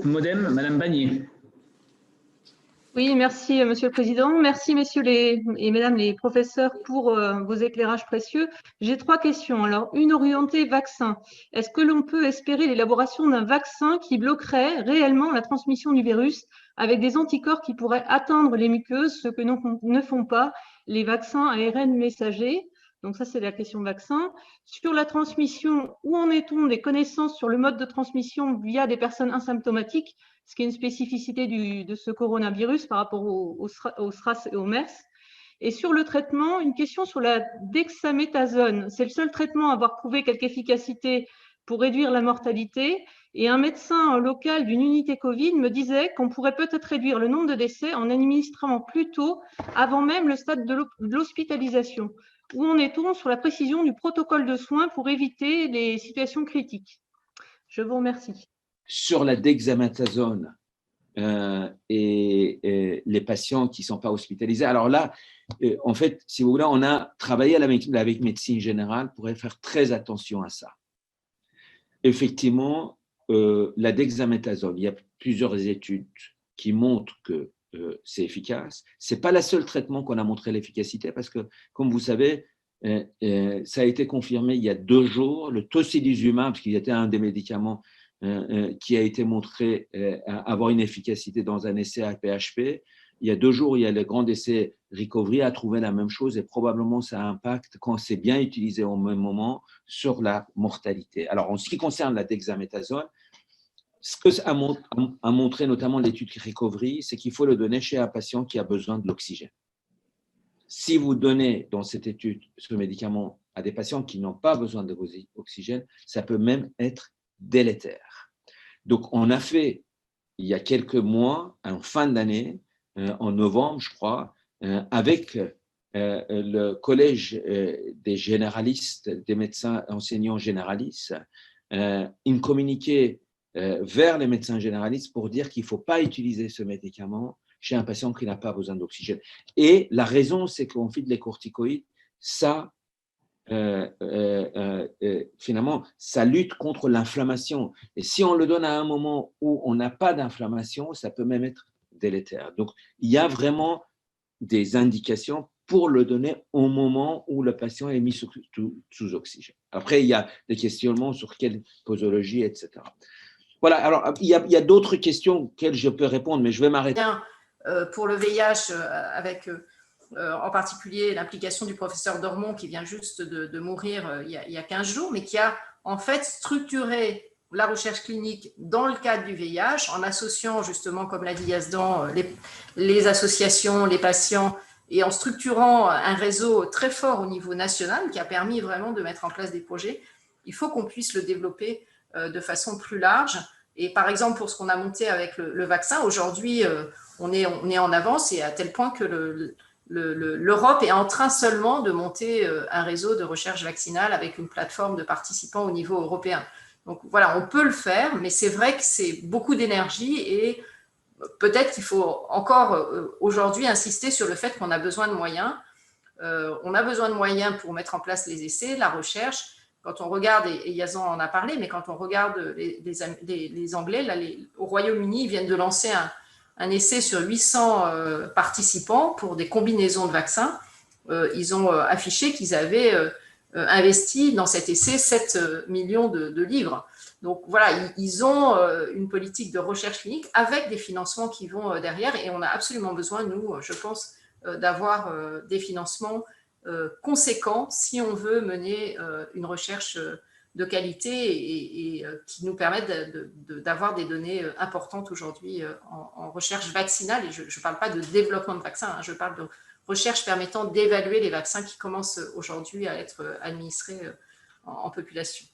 groupe MODEM, Madame Bagné. Oui, merci Monsieur le Président. Merci Messieurs et Mesdames les professeurs pour vos éclairages précieux. J'ai 3 questions. Alors, une orientée vaccin. Est-ce que l'on peut espérer l'élaboration d'un vaccin qui bloquerait réellement la transmission du virus avec des anticorps qui pourraient atteindre les muqueuses, ce que ne font pas les vaccins ARN messagers? Donc ça, c'est la question vaccin. Sur la transmission, où en est-on des connaissances sur le mode de transmission via des personnes asymptomatiques, ce qui est une spécificité de ce coronavirus par rapport au SRAS et au MERS? Et sur le traitement, une question sur la dexaméthasone. C'est le seul traitement à avoir prouvé quelque efficacité pour réduire la mortalité. Et un médecin local d'une unité Covid me disait qu'on pourrait peut-être réduire le nombre de décès en administrant plus tôt, avant même le stade de l'hospitalisation. Où en est-on sur la précision du protocole de soins pour éviter les situations critiques? Je vous remercie. Sur la dexaméthasone et les patients qui ne sont pas hospitalisés, alors là, en fait, si vous voulez, on a travaillé avec médecine générale pour faire très attention à ça. Effectivement, la dexaméthasone, il y a plusieurs études qui montrent que c'est efficace. Ce n'est pas le seul traitement qu'on a montré l'efficacité parce que, comme vous savez, ça a été confirmé il y a 2 jours, le tocilizumab, parce qu'il était un des médicaments qui a été montré avoir une efficacité dans un essai à PHP. Il y a 2 jours, il y a le grand essai Recovery a trouvé la même chose et probablement ça impacte, quand c'est bien utilisé au même moment, sur la mortalité. Alors, en ce qui concerne la dexaméthasone, ce que ça a montré notamment l'étude Recovery, c'est qu'il faut le donner chez un patient qui a besoin de l'oxygène. Si vous donnez dans cette étude ce médicament à des patients qui n'ont pas besoin de l'oxygène, ça peut même être délétère. Donc, on a fait, il y a quelques mois, en fin d'année, en novembre, je crois, avec le collège des généralistes, des médecins enseignants généralistes, une communiqué vers les médecins généralistes pour dire qu'il ne faut pas utiliser ce médicament chez un patient qui n'a pas besoin d'oxygène. Et la raison, c'est qu'on fait les corticoïdes, ça, finalement, ça lutte contre l'inflammation. Et si on le donne à un moment où on n'a pas d'inflammation, ça peut même être délétère. Donc, il y a vraiment des indications pour le donner au moment où le patient est mis sous oxygène. Après, il y a des questionnements sur quelle posologie, etc. Voilà, alors il y a d'autres questions auxquelles je peux répondre, mais je vais m'arrêter. Pour le VIH, avec en particulier l'implication du professeur Dormont qui vient juste de mourir il y a 15 jours, mais qui a en fait structuré la recherche clinique dans le cadre du VIH en associant justement, comme l'a dit Yazdan, les associations, les patients, et en structurant un réseau très fort au niveau national qui a permis vraiment de mettre en place des projets. Il faut qu'on puisse le développer de façon plus large. Et par exemple, pour ce qu'on a monté avec le vaccin, aujourd'hui, on est en avance, et à tel point que l'Europe est en train seulement de monter un réseau de recherche vaccinale avec une plateforme de participants au niveau européen. Donc voilà, on peut le faire, mais c'est vrai que c'est beaucoup d'énergie, et peut-être qu'il faut encore aujourd'hui insister sur le fait qu'on a besoin de moyens. On a besoin de moyens pour mettre en place les essais, la recherche. Quand on regarde, et Yazdan en a parlé, mais quand on regarde les Anglais, là, au Royaume-Uni, ils viennent de lancer un essai sur 800 participants pour des combinaisons de vaccins. Ils ont affiché qu'ils avaient investi dans cet essai 7 millions de livres. Donc voilà, ils ont une politique de recherche clinique avec des financements qui vont derrière, et on a absolument besoin, nous, je pense, d'avoir des financements conséquents si on veut mener une recherche de qualité et qui nous permettent d'avoir des données importantes aujourd'hui en recherche vaccinale. Et je ne parle pas de développement de vaccins, je parle de recherche permettant d'évaluer les vaccins qui commencent aujourd'hui à être administrés en population.